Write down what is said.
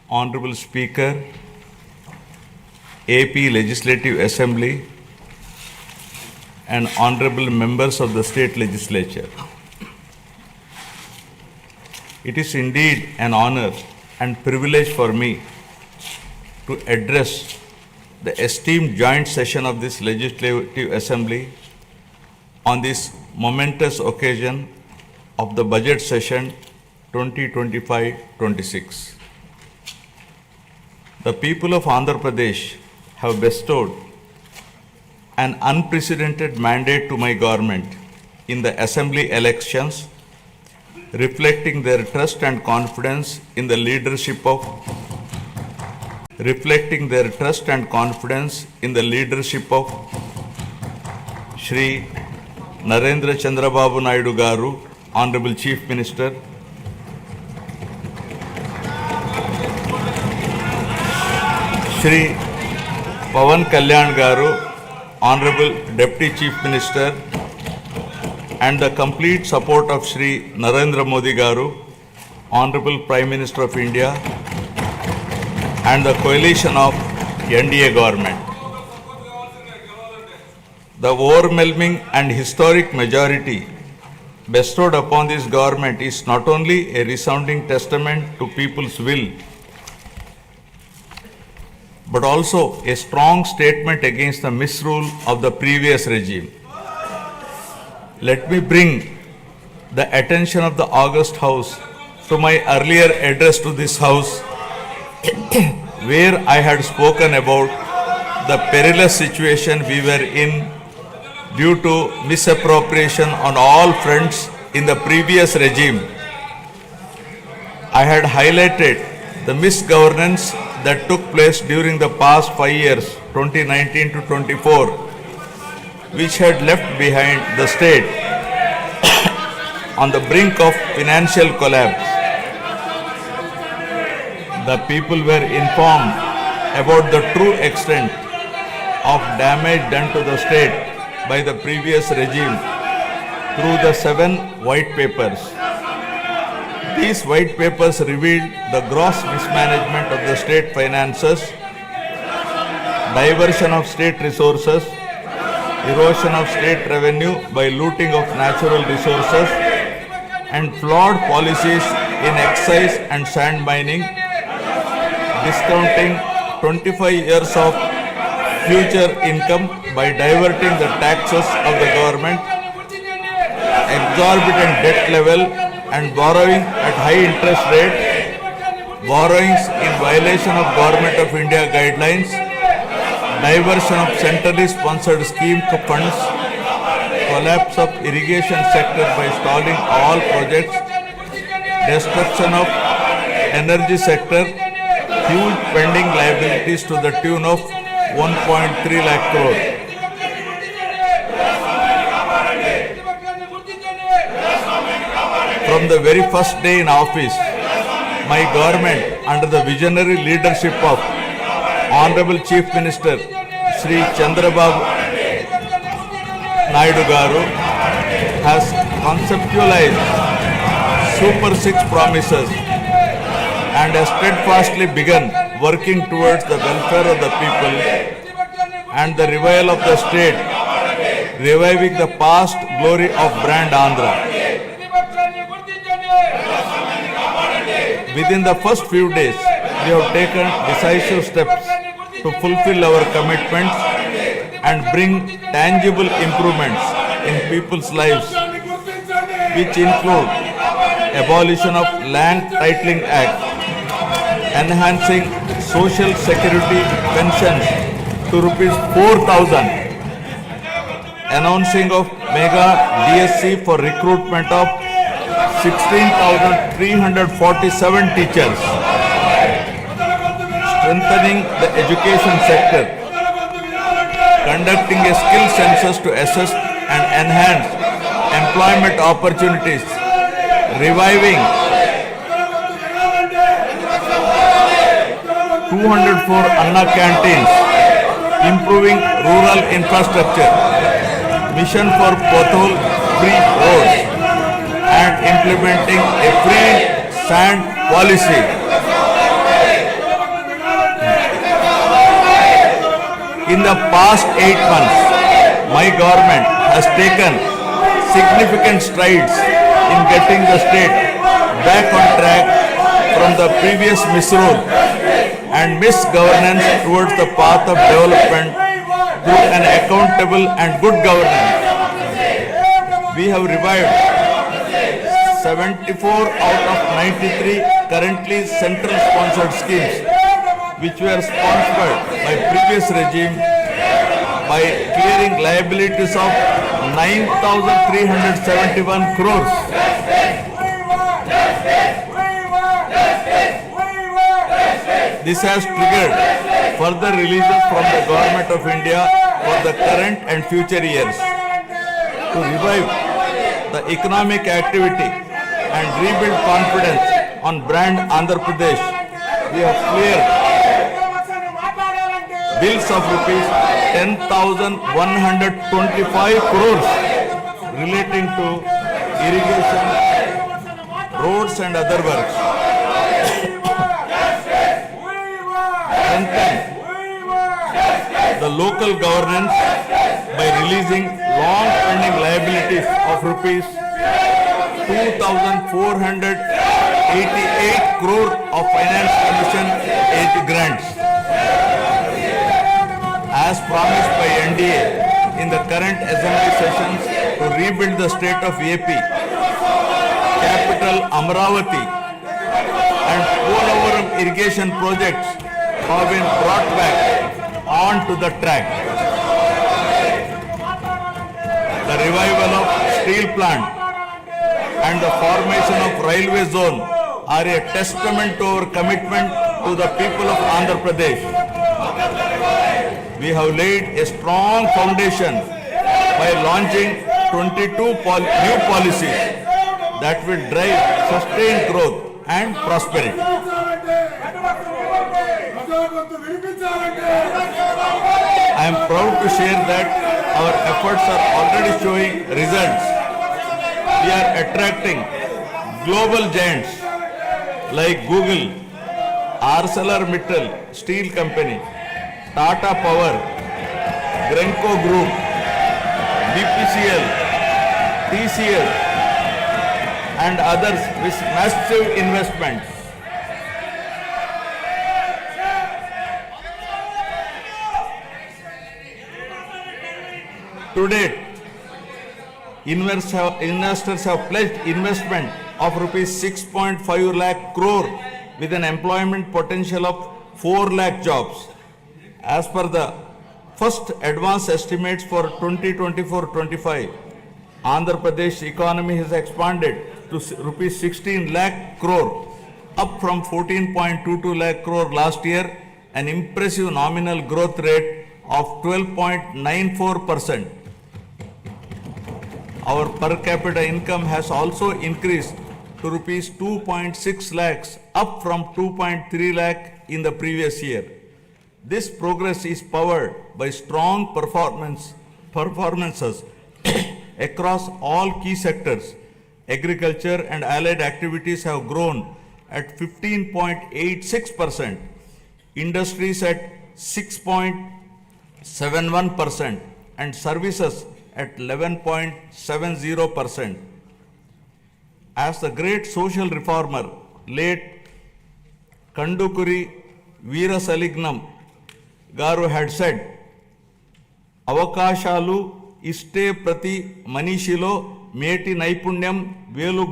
Honorable Speaker, AP Legislative Assembly, and honorable members of the state legislature. It is indeed an honor and privilege for me to address the esteemed joint session of this Legislative Assembly on this momentous occasion of the budget session 2025-26. The people of Andhra Pradesh have bestowed an unprecedented mandate to my government in the assembly elections, reflecting their trust and confidence in the leadership of Shri Narendra Chandrababu Naidu Garu, Honorable Chief Minister, Shri Pawan Kalyan Garu, Honorable Deputy Chief Minister, and the complete support of Shri Narendra Modi Garu, Honorable Prime Minister of India, and the coalition of NDA government. The overwhelming and historic majority bestowed upon this government is not only a resounding testament to people's will, but also a strong statement against the misrule of the previous regime. Let me bring the attention of the August House to my earlier address to this House, where I had spoken about the perilous situation we were in due to misappropriation on all fronts in the previous regime. I had highlighted the misgovernance that took place during the past 5 years, 2019 to 24, which had left behind the state on the brink of financial collapse. The people were informed about the true extent of damage done to the state by the previous regime through the 7 white papers. These white papers revealed the gross mismanagement of the state finances, diversion of state resources, erosion of state revenue by looting of natural resources, and flawed policies in excise and sand mining, discounting 25 years of future income by diverting the taxes of the government, exorbitant debt level, and borrowing at high interest rate, borrowings in violation of Government of India guidelines, diversion of centrally sponsored scheme funds, collapse of irrigation sector by stalling all projects, destruction of energy sector, huge pending liabilities to the tune of 1.3 lakh crore. From the very first day in office, my government, under the visionary leadership of Honorable Chief Minister Shri Chandrababu Naidu Garu, has conceptualized Super 6 promises and has steadfastly begun working towards the welfare of the people and the revival of the state, reviving the past glory of brand Andhra. Within the first few days, we have taken decisive steps to fulfill our commitments and bring tangible improvements in people's lives, which include abolition of Land Titling Act, enhancing social security pensions to rupees 4,000, announcing of mega DSC for recruitment of 16,347 teachers, strengthening the education sector, conducting a skill census to assess and enhance employment opportunities, reviving 204 Anna canteens, improving rural infrastructure, mission for pothole-free roads, and implementing a free sand policy. past 8 months, my government has taken significant strides in getting the state back on track from the previous misrule and misgovernance towards the path of development through an accountable and good governance. We have revived 74 out of 93 currently central sponsored schemes which were sponsored by previous regime by clearing liabilities of 9,371 crores. This has triggered further releases from the Government of India for the current and future years. To revive the economic activity and rebuild confidence on brand Andhra Pradesh, we have cleared bills of rupees 10,125 crores relating to irrigation, roads and other works. Strengthen the local governance by releasing long-pending liabilities of rupees 2,488 crore of finance commission aid grants. As promised by NDA in the current assembly sessions to rebuild the state of AP, capital Amravati and Polavaram irrigation projects have been brought back onto the track. The revival of steel plant and the formation of railway zone are a testament to our commitment to the people of Andhra Pradesh. We have laid a strong foundation by launching 22 new policies that will drive sustained growth and prosperity. I am proud to share that our efforts are already showing results. We are attracting global giants like Google, ArcelorMittal Steel Company, Tata Power, Grenco Group, BPCL, TCL and others with massive investments. To date, investors have pledged investment of rupees 6.5 lakh crore with an employment potential of 4 lakh jobs. As per the first advance estimates for 2024-25, Andhra Pradesh economy has expanded to rupees 16 lakh crore, up from 14.22 lakh crore last year, an impressive nominal growth rate of 12.94%. Our per capita income has also increased to rupees 2.6 lakhs, up from 2.3 lakh in the previous year. This progress is powered by strong performances across all key sectors. Agriculture and allied activities have grown at 15.86%, industries at 6.71%, and services at 11.70%. As the great social reformer, late Kandukuri Veerasalignam Garu had said, అవకాశాలు ఇష్టే ప్రతి మనీషిలో మేటి నైపుణ్యం వేలు